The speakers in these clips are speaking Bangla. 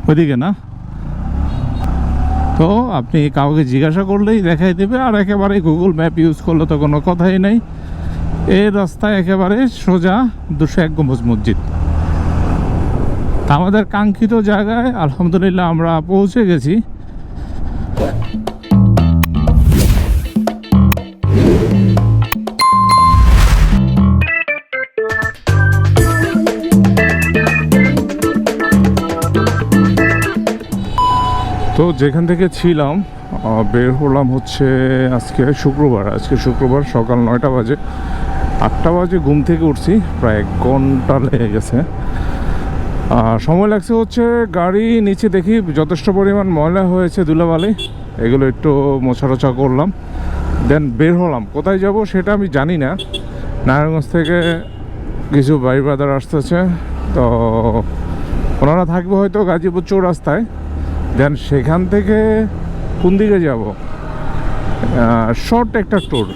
ওইদিকে না, তো আপনি কাউকে জিজ্ঞাসা করলেই দেখাই দেবে। আর একেবারে গুগল ম্যাপ ইউজ করলে তো কোনো কথাই নেই। এই রাস্তায় একেবারে সোজা 201 গম্বুজ মসজিদ। আমাদের কাঙ্ক্ষিত জায়গায় আলহামদুলিল্লাহ আমরা পৌঁছে গেছি। তো যেখান থেকে ছিলাম বের হলাম হচ্ছে আজকে শুক্রবার। সকাল 9টা বাজে, 8টা বাজে ঘুম থেকে উঠছি। প্রায় 1 ঘন্টা লেগে গেছে। সময় লাগছে হচ্ছে গাড়ি নিচে দেখি যথেষ্ট পরিমাণ ময়লা হয়েছে, ধুলাবালি, এগুলো একটু মোছারোছা করলাম। দেন বের হলাম। কোথায় যাব সেটা আমি জানি না। নারায়ণগঞ্জ থেকে কিছু ভাই ব্রাদার আসতেছে, তো ওনারা থাকবে হয়তো গাজীপুর চৌরাস্তায়। দেন সেখান থেকে কোন দিকে যাব, শর্ট একটা ট্যুর,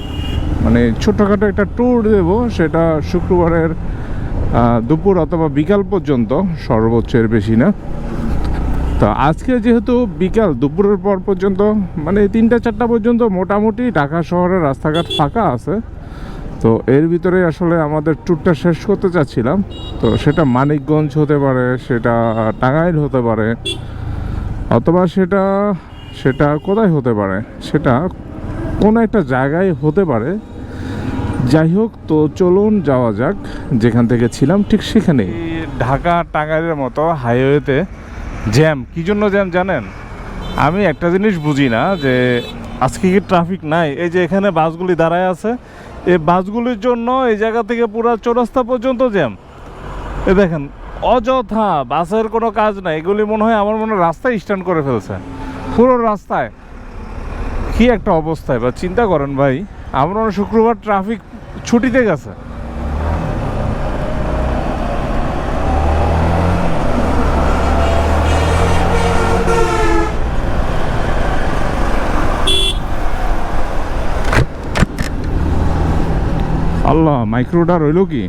মানে ছোটোখাটো একটা ট্যুর দেব। সেটা শুক্রবারের দুপুর অথবা বিকাল পর্যন্ত, সর্বোচ্চ এর বেশি না। তো আজকে যেহেতু বিকাল, দুপুরের পর পর্যন্ত, মানে 3টা-4টা পর্যন্ত মোটামুটি ঢাকা শহরের রাস্তাঘাট ফাঁকা আছে। তো এর ভিতরে আসলে আমাদের ট্যুরটা শেষ করতে চাচ্ছিলাম। তো সেটা মানিকগঞ্জ হতে পারে, সেটা টাঙ্গাইল হতে পারে, অথবা সেটা কোথায় হতে পারে, সেটা কোনো একটা জায়গায় হতে পারে। যাই হোক, তো চলুন যাওয়া যাক। যেখান থেকে ছিলাম ঠিক সেখানেই। ঢাকা টাঙ্গাইলের মতো হাইওয়েতে জ্যাম, কী জন্য জ্যাম জানেন? আমি একটা জিনিস বুঝি না, যে আজকে কি ট্রাফিক নাই? এই যে এখানে বাসগুলি দাঁড়ায় আছে, এই বাসগুলির জন্য এই জায়গা থেকে পুরো চৌরাস্তা পর্যন্ত জ্যাম। এ দেখেন, অযথা, বাসের কোনো কাজ নাই। এগুলি মনে হয় আমার মনে হয় রাস্তায় স্ট্যান্ড করে ফেলছে পুরো রাস্তায়। কি একটা অবস্থায়, বা চিন্তা করেন ভাই, আমরা শুক্রবার ট্রাফিক ছুটিতে গেছে। আল্লাহ, মাইক্রোটা রইল কি?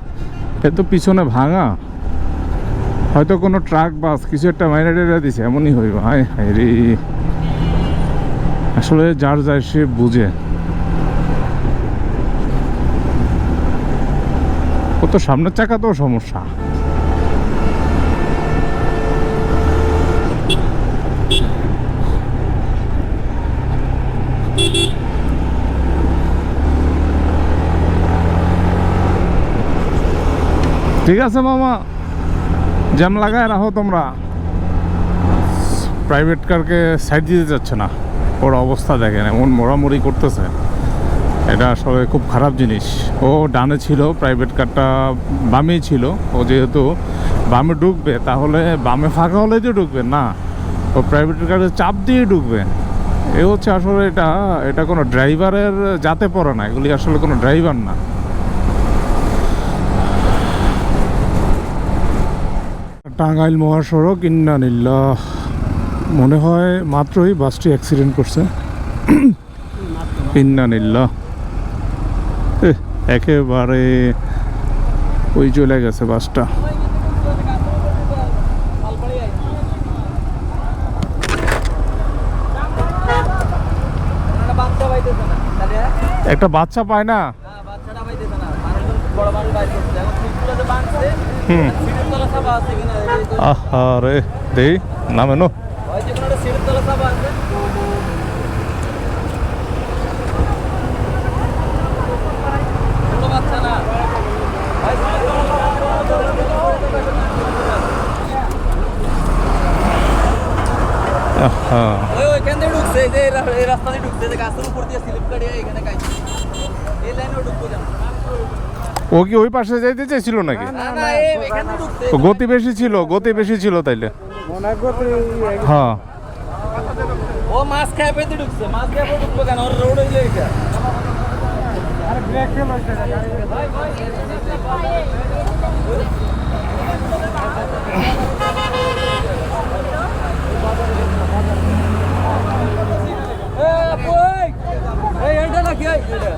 এ তো পিছনে ভাঙা, হয়তো কোনো ট্রাক বাস কিছু একটা মাইনে টেরা দিছে, এমনই হইব। হায় হায় রে, আসলে যার যায় সে বুঝে। ও তো সামনের চাকা তো সমস্যা। ঠিক আছে মামা, জ্যাম লাগায় রাখো তোমরা। প্রাইভেট কারকে সাইড দিতে যাচ্ছে না, ওর অবস্থা দেখেন, এমন মোড়ামুড়ি করতেছে। এটা আসলে খুব খারাপ জিনিস। ও ডানে ছিল, প্রাইভেট কারটা বামেই ছিল। ও যেহেতু বামে ঢুকবে, তাহলে বামে ফাঁকা হলে তো ঢুকবে না, ও প্রাইভেট কারে চাপ দিয়ে ঢুকবে। এ হচ্ছে আসলে এটা কোনো ড্রাইভারের যাতে পড়ে না, এগুলি আসলে কোনো ড্রাইভার না। টাঙ্গাইল মহাসড়ক, ইন্নালিল্লাহ। মনে হয় মাত্রই বাসটি অ্যাক্সিডেন্ট করছে। ইন্নালিল্লাহ, একেবারে ওই চলে গেছে বাসটা। একটা বাচ্চা পায় না। আরে দেই নামে নো। ও কি ওই পাশে যাইতে চাইছিল নাকি? গতি বেশি ছিল তাইলে। হ্যাঁ, ও মাছ খায় পেতে ঢুকছে, মাছ খায় ঢুকবো কেন? ওর রোড হইলে এটা। আরে ব্রেক ফেল হইছে গাড়ি। কই এই এটা নাকি এটা?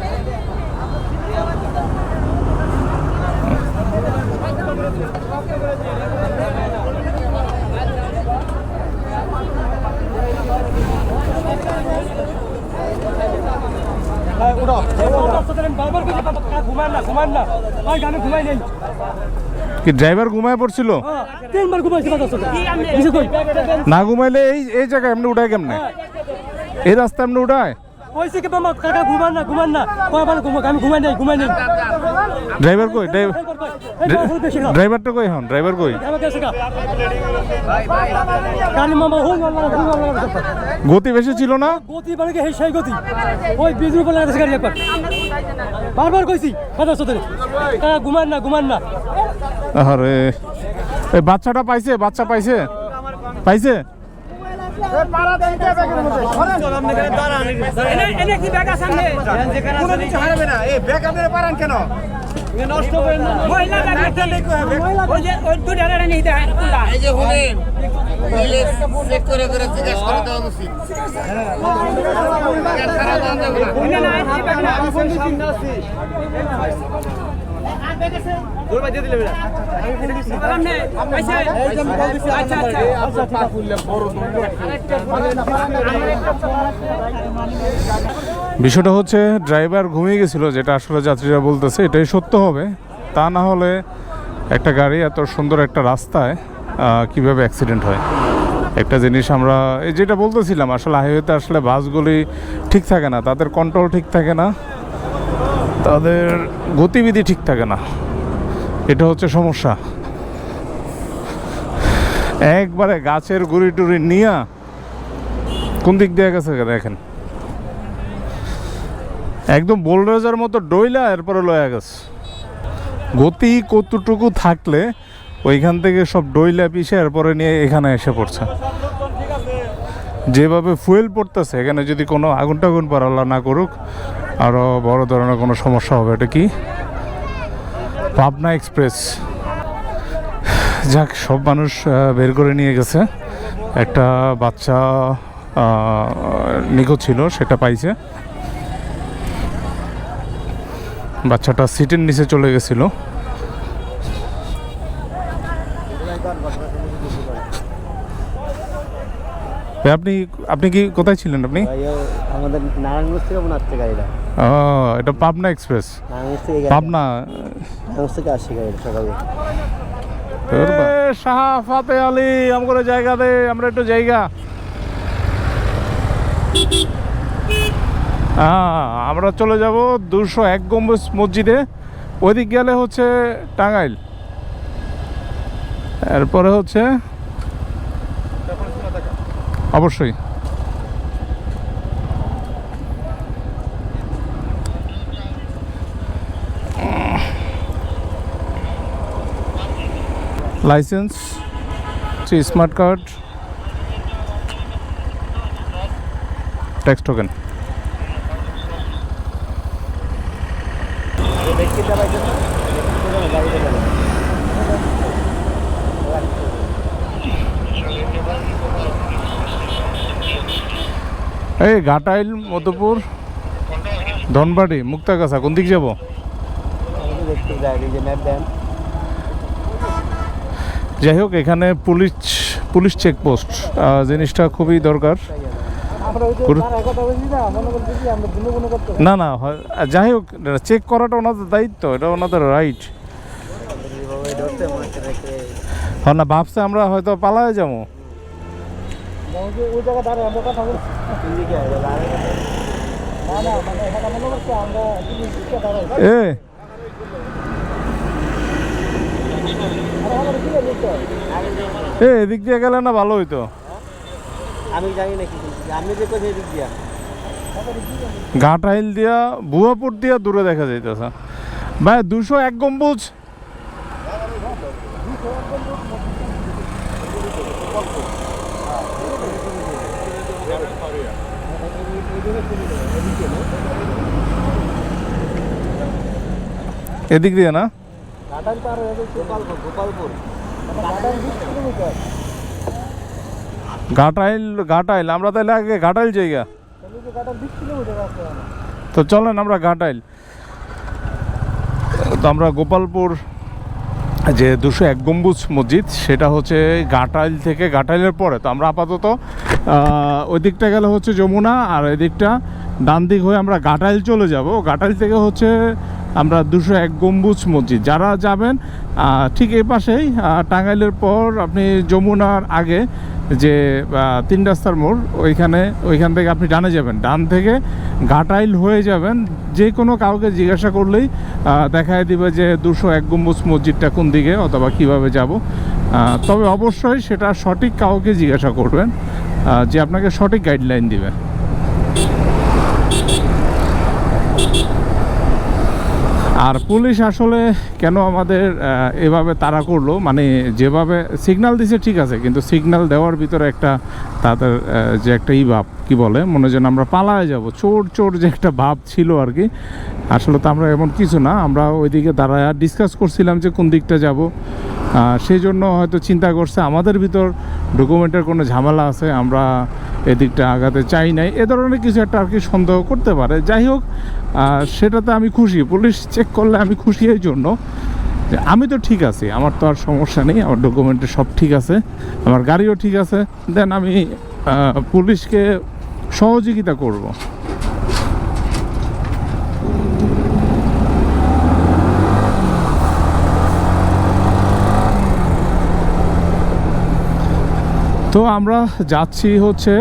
কি ড্রাইভার ঘুমায় পড়ছিল? না ঘুমাইলে এই জায়গায় এমনি উঠায় কেমনে? এই রাস্তা এমনি উঠায়? ড্রাইভার কই? ড্রাইভারটা কই? হন ড্রাইভার কই? গতি বেশি ছিল না? গতি মানে কি সেই গতি ওই বিজুর উপর লাগাতে গাড়ি একবার বারবার কইছি কথা সদরে ঘুমান না আরে এই বাচ্চাটা পাইছে? বাচ্চা পাইছে? পাইছে? বিষয়টা হচ্ছে ড্রাইভার ঘুমিয়ে গেছিল, যেটা আসলে যাত্রীরা বলতেছে এটাই সত্য হবে। তা না হলে একটা গাড়ি এত সুন্দর একটা রাস্তায় কিভাবে অ্যাক্সিডেন্ট হয়? একটা জিনিস আমরা এই যেটা বলতেছিলাম, আসলে হাইওয়েতে আসলে বাসগুলি ঠিক থাকে না, তাদের কন্ট্রোল ঠিক থাকে না, তাদের গতিবিধি ঠিক থাকে না, এটা হচ্ছে সমস্যা। একবারে গাছের গুড়ি টুড়ি নিয়ে কোন দিক দিয়ে গেছে দেখেন, একদম বোলডোজার মতো ডইলা এরপরে লয়া গেছে। গতি কতটুকু থাকলে ওইখান থেকে সব ডইলা পিছে এরপরে নিয়ে এখানে এসে পড়ছে। যেভাবে ফুয়েল পড়তেছে এখানে, যদি কোনো আগুন টাগুন পারাল্লা না করুক আরও বড় ধরনের কোনো সমস্যা হবে। এটা কি পাবনা এক্সপ্রেস? যাক, সব মানুষ বের করে নিয়ে গেছে। একটা বাচ্চা নিখোঁজ ছিল, সেটা পাইছে। বাচ্চাটা সিটের নিচে চলে গেছিল। আপনি কি কোথায় ছিলেন? আপনি আমাদের নারায়ণগঞ্জ থেকে মনে হচ্ছে গাড়িটা। এটা পাবনা এক্সপ্রেস, পাবনা থেকে আসছে গাড়িটা সকালে। শাহ ফাতে আলী আমাদের জায়গা দে, আমরা একটু জায়গা। আমরা চলে যাব 201 গম্বুজ মসজিদে। ওইদিক গেলে হচ্ছে টাঙ্গাইল, এরপরে হচ্ছে অবশ্যই licence, smart card, tax token. এই ঘাটাইল, মধুপুর, ধনবাড়ি, মুক্তাগাছা, কোন দিক যাব? যাই হোক, এখানে পুলিশ চেকপোস্ট জিনিসটা খুবই দরকার। না না, যাই হোক, চেক করাটা ওনাদের দায়িত্ব, এটা ওনাদের রাইট। না ভাবছে আমরা হয়তো পালায় যাবো। এদিক দিয়ে গেলে না ভালো হইতো। আমি জানি না কি আমি যে কোথায় দিক দিয়া ঘাটাইল দিয়া ভুয়াপুর দিয়া দূরে দেখা যাইতেছে ভাই। 201 গম্বুজ এদিক দিয়ে না? ঘাটাইল আমরা তাহলে আগে ঘাটাইল জায়গা তো চলেন আমরা ঘাটাইল। তো আমরা গোপালপুর যে 201 গম্বুজ মসজিদ, সেটা হচ্ছে ঘাটাইল থেকে, ঘাটাইলের পরে। তো আমরা আপাতত ওই দিকটা গেলে হচ্ছে যমুনা, আর এই দিকটা ডান দিক হয়ে আমরা ঘাটাইল চলে যাব। ঘাটাইল থেকে হচ্ছে আমরা 201 গম্বুজ মসজিদ। যারা যাবেন ঠিক এই পাশেই টাঙ্গাইলের পর আপনি যমুনার আগে যে 3 রাস্তার মোড়, ওইখান থেকে আপনি ডানে যাবেন, ডান থেকে ঘাটাইল হয়ে যাবেন। যে কোনো কাউকে জিজ্ঞাসা করলেই দেখায় দিবে যে 201 গম্বুজ মসজিদটা কোন দিকে অথবা কিভাবে যাব। তবে অবশ্যই সেটা সঠিক কাউকে জিজ্ঞাসা করবেন যে আপনাকে সঠিক গাইডলাইন দিবে। আর পুলিশ আসলে কেন আমাদের এভাবে তাড়া করলো, মানে যেভাবে সিগন্যাল দিছে ঠিক আছে, কিন্তু সিগন্যাল দেওয়ার ভিতরে একটা তাদের যে একটা ভাব কি বলে, মনে যেন আমরা পালায় যাব, চোর চোর যে একটা ভাব ছিল আর কি। আসলে তো আমরা এমন কিছু না, আমরা ওইদিকে দাঁড়ায় ডিসকাস করছিলাম যে কোন দিকটা যাব। সেই জন্য হয়তো চিন্তা করছে আমাদের ভিতর ডকুমেন্টের কোনো ঝামেলা আছে, আমরা এদিকটা আগাতে চাই নাই, এ ধরনের কিছু একটা আর কি সন্দেহ করতে পারে। যাই হোক, সেটাতে আমি খুশি, পুলিশ চেক করলে আমি খুশি এই জন্য যে আমি তো ঠিক আছি, আমার তো আর সমস্যা নেই, আমার ডকুমেন্টে সব ঠিক আছে, আমার গাড়িও ঠিক আছে। দেন আমি পুলিশকে সহযোগিতা করব। তো আমরা যাচ্ছি হচ্ছে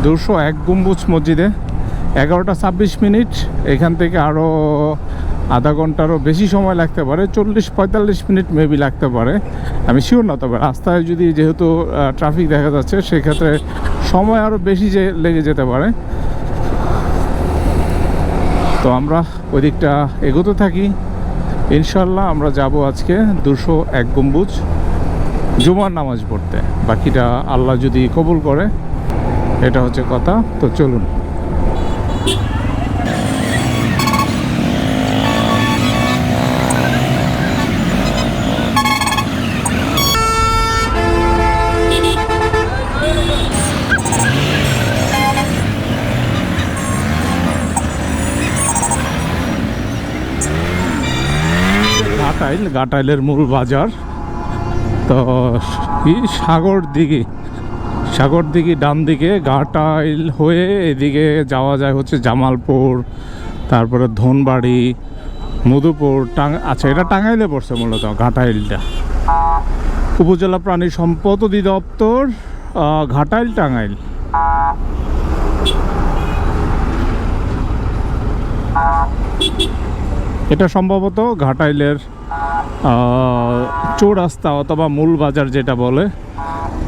201 গম্বুজ মসজিদে। 11টা 26 মিনিট, এখান থেকে আরও আধা ঘন্টারও বেশি সময় লাগতে পারে, 40-45 মিনিট মেবি লাগতে পারে, আমি শিওর না। তবে রাস্তায় যদি যেহেতু ট্রাফিক দেখা যাচ্ছে সেক্ষেত্রে সময় আরও বেশি লেগে যেতে পারে। তো আমরা ওই দিকটা এগোতে থাকি, ইনশাল্লাহ আমরা যাব আজকে 201 গম্বুজ জুমার নামাজ পড়তে। বাকিটা আল্লাহ যদি কবুল করে, এটা হচ্ছে কথা। তো চলুন। ঘাটাইলের মূল বাজার। তো সাগর দিঘি ডান দিকে, ঘাটাইল হয়ে এদিকে যাওয়া যায় হচ্ছে জামালপুর, তারপরে ধনবাড়ি, মধুপুর, আচ্ছা এটা টাঙ্গাইলে পড়ছে মূলত ঘাটাইলটা। উপজেলা প্রাণী সম্পদ অধিদপ্তর, ঘাটাইল, টাঙ্গাইল। এটা সম্ভবত ঘাটাইলের চৌরাস্তা অথবা মূল বাজার যেটা বলে।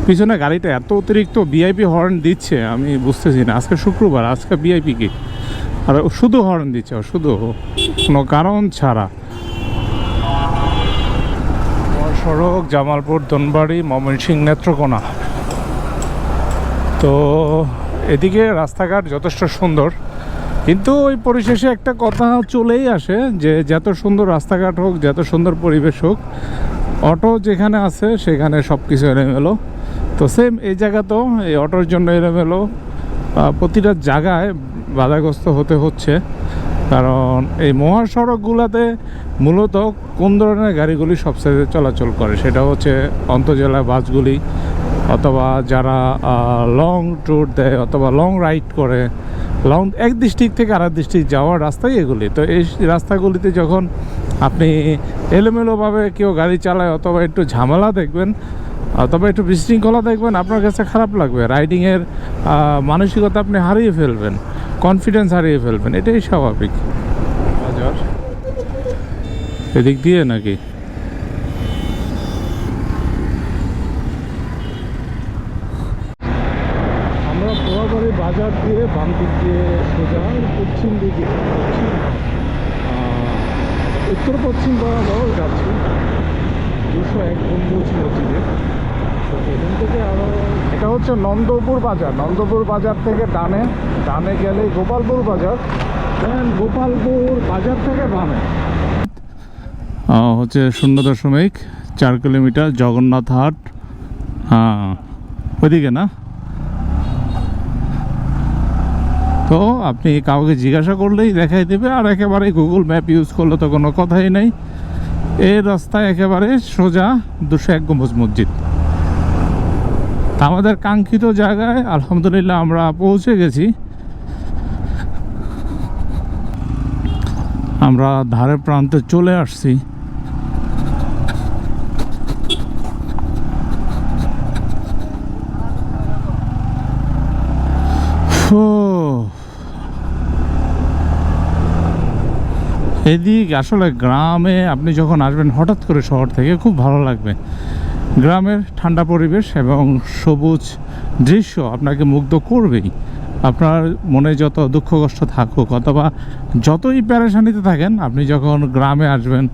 পিছনে গাড়িটা এত অতিরিক্ত ভিআইপি হর্ন দিচ্ছে আমি বুঝতেছি না। আজকে শুক্রবার, আজকে ভিআইপি কি, আর শুধু হর্ন দিচ্ছে, শুধু কোনো কারণ ছাড়া। সড়ক জামালপুর, ধনবাড়ি, ময়মনসিংহ, নেত্রকোনা। তো এদিকে রাস্তাঘাট যথেষ্ট সুন্দর, কিন্তু ওই পরিশেষে একটা কথা চলেই আসে যে যত সুন্দর রাস্তাঘাট হোক, যত সুন্দর পরিবেশ হোক, অটো যেখানে আছে সেখানে সব কিছু এলোমেলো। তো সেম এই জায়গাতেও এই অটোর জন্য এলোমেলো, প্রতিটা জায়গায় বাধাগ্রস্ত হতে হচ্ছে। কারণ এই মহাসড়কগুলোতে মূলত কোন ধরনের গাড়িগুলি সবচেয়ে চলাচল করে, সেটা হচ্ছে আন্তঃজেলা বাসগুলি, অথবা যারা লং ট্যুর দেয় অথবা লং রাইড করে, লং এক ডিস্ট্রিক্ট থেকে আরেক ডিস্ট্রিক্ট যাওয়ার রাস্তাই এগুলি। তো এই রাস্তাগুলিতে যখন আপনি এলোমেলোভাবে কেউ গাড়ি চালায় অথবা একটু ঝামেলা দেখবেন অথবা একটু বিশৃঙ্খলা দেখবেন, আপনার কাছে খারাপ লাগবে। রাইডিংয়ের মানসিকতা আপনি হারিয়ে ফেলবেন, কনফিডেন্স হারিয়ে ফেলবেন, এটাই স্বাভাবিক। বাজার এদিক দিয়ে নাকি? আমরা পোড়াবাড়ি বাজার দিয়ে বাম দিক দিয়ে সোজা পশ্চিম দিকে, উত্তর পশ্চিম বরাবর যাচ্ছি 201 গম্বুজ মসজিদে। এখান থেকে আরও, এটা হচ্ছে নন্দপুর বাজার। নন্দপুর বাজার থেকে ডানে গেলে গোপালপুর বাজার, দেন গোপালপুর বাজার থেকে বামে হচ্ছে 0.4 কিলোমিটার জগন্নাথ হাট। হ্যাঁ, ওইদিকে না? তো আপনি কাউকে জিজ্ঞাসা করলেই দেখাই দেবে, আর একেবারে গুগল ম্যাপ ইউজ করলে তো কোনো কথাই নেই। এই রাস্তায় একেবারে সোজা 201 গম্বুজ মসজিদ। আমাদের কাঙ্ক্ষিত জায়গায় আলহামদুলিল্লাহ আমরা পৌঁছে গেছি। আমরা ধারে প্রান্তে চলে আসছি। এদিক আসলে গ্রামে আপনি যখন আসবেন হঠাৎ করে শহর থেকে খুব ভালো লাগবে। গ্রামের ঠান্ডা পরিবেশ এবং সবুজ দৃশ্য আপনাকে মুগ্ধ করবেই। আপনার মনে যত দুঃখ কষ্ট থাকুক অথবা যতই প্যারেশানিতে থাকেন, আপনি যখন গ্রামে আসবেন,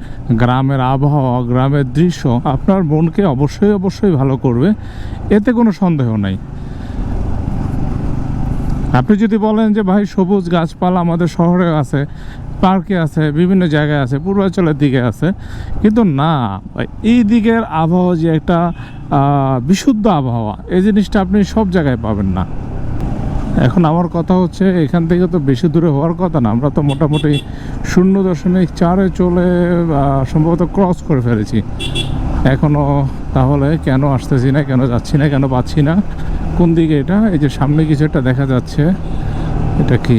গ্রামের আবহাওয়া, গ্রামের দৃশ্য আপনার মনকে অবশ্যই অবশ্যই ভালো করবে, এতে কোনো সন্দেহ নাই। আপনি যদি বলেন যে ভাই সবুজ গাছপালা আমাদের শহরে আছে, পার্কে আছে, বিভিন্ন জায়গায় আছে, পূর্বাঞ্চলের দিকে আছে, কিন্তু না, এই দিকের আবহাওয়া যে একটা বিশুদ্ধ আবহাওয়া, এই জিনিসটা আপনি সব জায়গায় পাবেন না। এখন আমার কথা হচ্ছে এখান থেকে তো বেশি দূরে হওয়ার কথা না, আমরা তো মোটামুটি 0.4 চলে সম্ভবত ক্রস করে ফেলেছি এখনও। তাহলে কেন আসতেছি না, কেন যাচ্ছি না, কেন পাচ্ছি না? কোন দিকে এটা? এই যে সামনে কিছু একটা দেখা যাচ্ছে, এটা কি?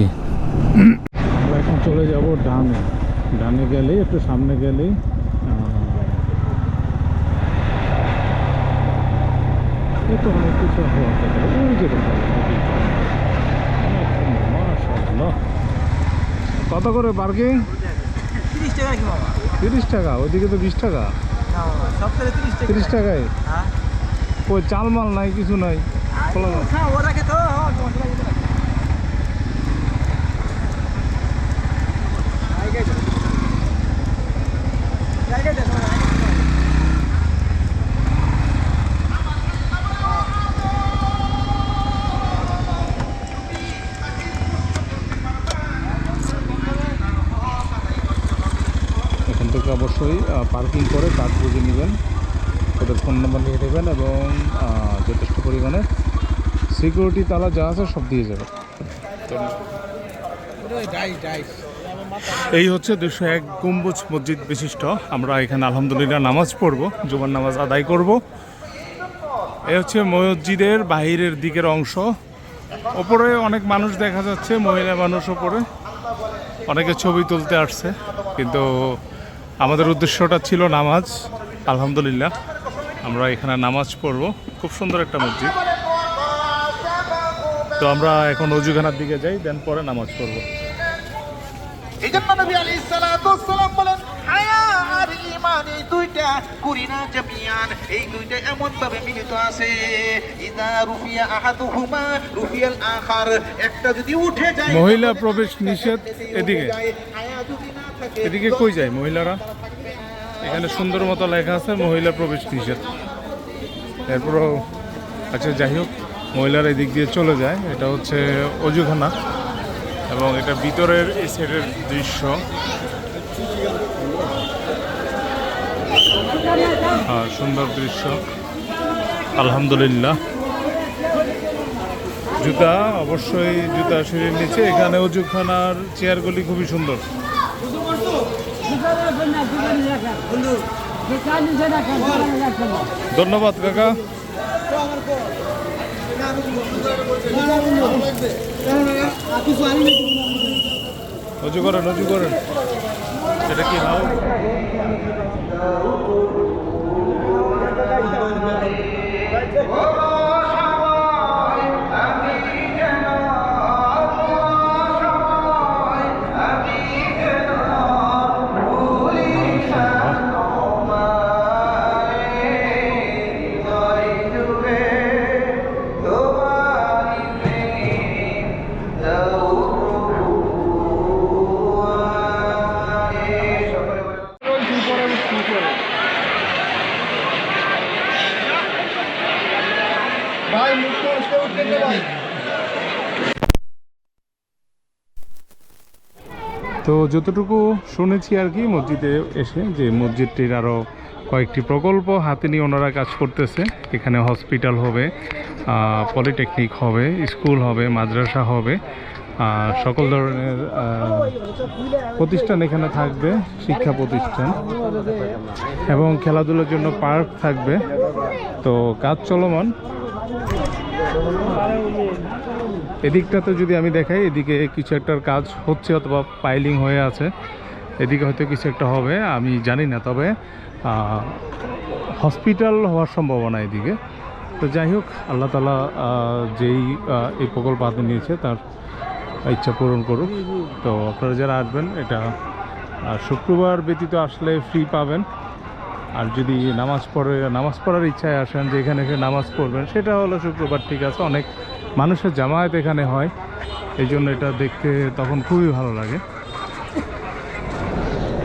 আমরা এখন চলে যাব ডানে। ডানে গেলেই একটু সামনে গেলেই তো অনেক কিছু হওয়া কথা। ওই যে মাশাআল্লাহ। কত করে পার্কিং? 30 টাকা কি বাবা? 30 টাকা? ওইদিকে তো 20 টাকা। না বাবা, সপ্তাহে 30 টাকা। 30 টাকায়? হ্যাঁ। ওই চালমাল নাই, কিছু নাই। খোলা না। হ্যাঁ, ওরা কে তো মশলা দিতে লাগে। এখান থেকে অবশ্যই পার্কিং করে কার্ড বুঝে নেবেন, ওদের ফোন নাম্বার নিয়ে নেবেন এবং যথেষ্ট পরিমাণে সিকিউরিটি তালা যা আছে সব দিয়ে যাবে। এই হচ্ছে 201 গম্বুজ মসজিদ বিশিষ্ট। আমরা এখানে আলহামদুলিল্লাহ নামাজ পড়ব, জুমার নামাজ আদায় করব। এই হচ্ছে মসজিদের বাহিরের দিকের অংশ। ওপরে অনেক মানুষ দেখা যাচ্ছে, মহিলা মানুষ ওপরে, অনেকে ছবি তুলতে আসছে, কিন্তু আমাদের উদ্দেশ্যটা ছিল নামাজ। আলহামদুলিল্লাহ আমরা এখানে নামাজ পড়ব। খুব সুন্দর একটা মসজিদ। তো আমরা এখন অজুখানার দিকে যাই, দেন পরে নামাজ পড়ব। এই জন্য নবী আলাইহিস সালাতু ওয়াসসালাম বলেন, হায়া আর ঈমান এই দুইটা কুরিনা জামিয়ান, এই দুইটা এমন ভাবে মিলিত আছে, ইদা রুফিয়া আহাদুহুমা রুফিয়াল আখার, একটা যদি উঠে যায়। মহিলা প্রবেশ নিষেধ এদিকে। হায়া যদি না থাকে, এদিকে কই যায় মহিলারা? এখানে সুন্দর মতো লেখা আছে মহিলা প্রবেশ নিষেধ। এরপরও আচ্ছা যাই হোক, মহিলারা এদিক দিয়ে চলে যায়। এটা হচ্ছে অজুখানা এবং এটা ভিতরের এই সাইডের দৃশ্য। হ্যাঁ, সুন্দর দৃশ্য আলহামদুলিল্লাহ। জুতা অবশ্যই জুতা সিঁড়ির নিচে। এখানে অজুখানার চেয়ারগুলি খুবই সুন্দর। ধন্যবাদ কাকা। অজু করেন, অজু করেন। এটা কি নাও? তো যতটুকু শুনেছি আর কি মসজিদে এসে, যে মসজিদটির আরও কয়েকটি প্রকল্প হাতে নিয়ে ওনারা কাজ করতেছে। এখানে হসপিটাল হবে, পলিটেকনিক হবে, স্কুল হবে, মাদ্রাসা হবে, সকল ধরনের প্রতিষ্ঠান এখানে থাকবে, শিক্ষা প্রতিষ্ঠান এবং খেলাধুলার জন্য পার্ক থাকবে। তো কাজ চলমান। এদিকটাতে যদি আমি দেখাই, এদিকে কিছু একটার কাজ হচ্ছে অথবা পাইলিং হয়ে আছে। এদিকে হয়তো কিছু একটা হবে, আমি জানি না, তবে হসপিটাল হওয়ার সম্ভাবনা এদিকে। তো যাই হোক, আল্লাহ তাআলা যেই এই প্রকল্প হাতে নিয়েছে তার ইচ্ছা পূরণ করুক। তো আপনারা যারা আসবেন, এটা শুক্রবার ব্যতীত আসলে ফ্রি পাবেন। আর যদি নামাজ পড়ার ইচ্ছায় আসেন যে এখানে এসে নামাজ পড়বেন, সেটা হলো শুক্রবার, ঠিক আছে। অনেক মানুষের জামায়াত এখানে হয়, এই জন্য এটা দেখতে তখন খুবই ভালো লাগে।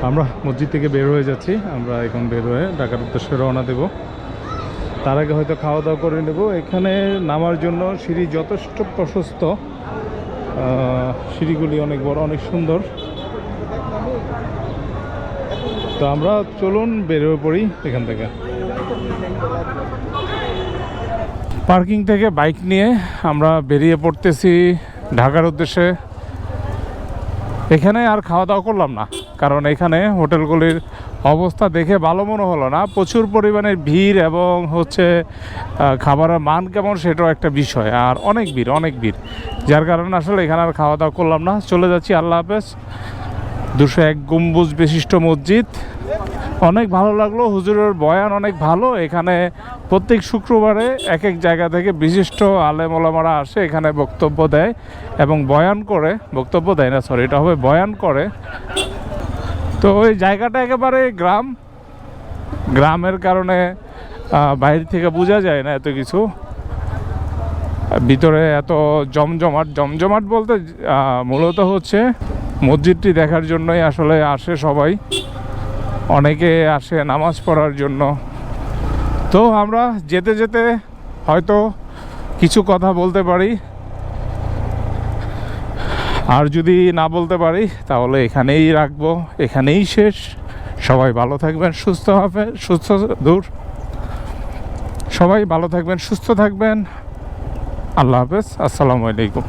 আমরা মসজিদ থেকে বের হয়ে যাচ্ছি, আমরা এখন বের হয়ে ঢাকার উদ্দেশ্যে রওনা দেব। তার আগে হয়তো খাওয়া দাওয়া করে নেব। এখানে নামার জন্য সিঁড়ি যথেষ্ট প্রশস্ত, সিঁড়িগুলি অনেক বড়, অনেক সুন্দর। তো আমরা চলুন বের হয়ে পড়ি এখান থেকে। পার্কিং থেকে বাইক নিয়ে আমরা বেরিয়ে পড়তেছি ঢাকার উদ্দেশ্যে। এখানে আর খাওয়া দাওয়া করলাম না, কারণ এখানে হোটেলগুলির অবস্থা দেখে ভালো মনে হলো না। প্রচুর পরিমাণে ভিড় এবং হচ্ছে খাবারের মান কেমন সেটাও একটা বিষয়, আর অনেক ভিড়, যার কারণে আসলে এখানে আর খাওয়া দাওয়া করলাম না। চলে যাচ্ছি, আল্লাহ হাফেজ। 201 গম্বুজ বিশিষ্ট মসজিদ, অনেক ভালো লাগলো। হুজুরের বয়ান অনেক ভালো। এখানে প্রত্যেক শুক্রবারে এক এক জায়গা থেকে বিশিষ্ট আলেম ওলামারা আসে, এখানে বক্তব্য দেয় এবং বয়ান করে, বক্তব্য দেয় না, সরি, এটা হবে বয়ান করে। তো ওই জায়গাটা একেবারে গ্রামের কারণে বাইরে থেকে বোঝা যায় না এত কিছু। ভিতরে এত জমজমাট বলতে মূলত হচ্ছে মসজিদটি দেখার জন্যই আসলে আসে সবাই, অনেকে আসে নামাজ পড়ার জন্য। তো আমরা যেতে যেতে হয়তো কিছু কথা বলতে পারি, আর যদি না বলতে পারি তাহলে এখানেই রাখবো, এখানেই শেষ। সবাই ভালো থাকবেন, সবাই ভালো থাকবেন, সুস্থ থাকবেন। আল্লাহ হাফেজ, আসসালামু আলাইকুম।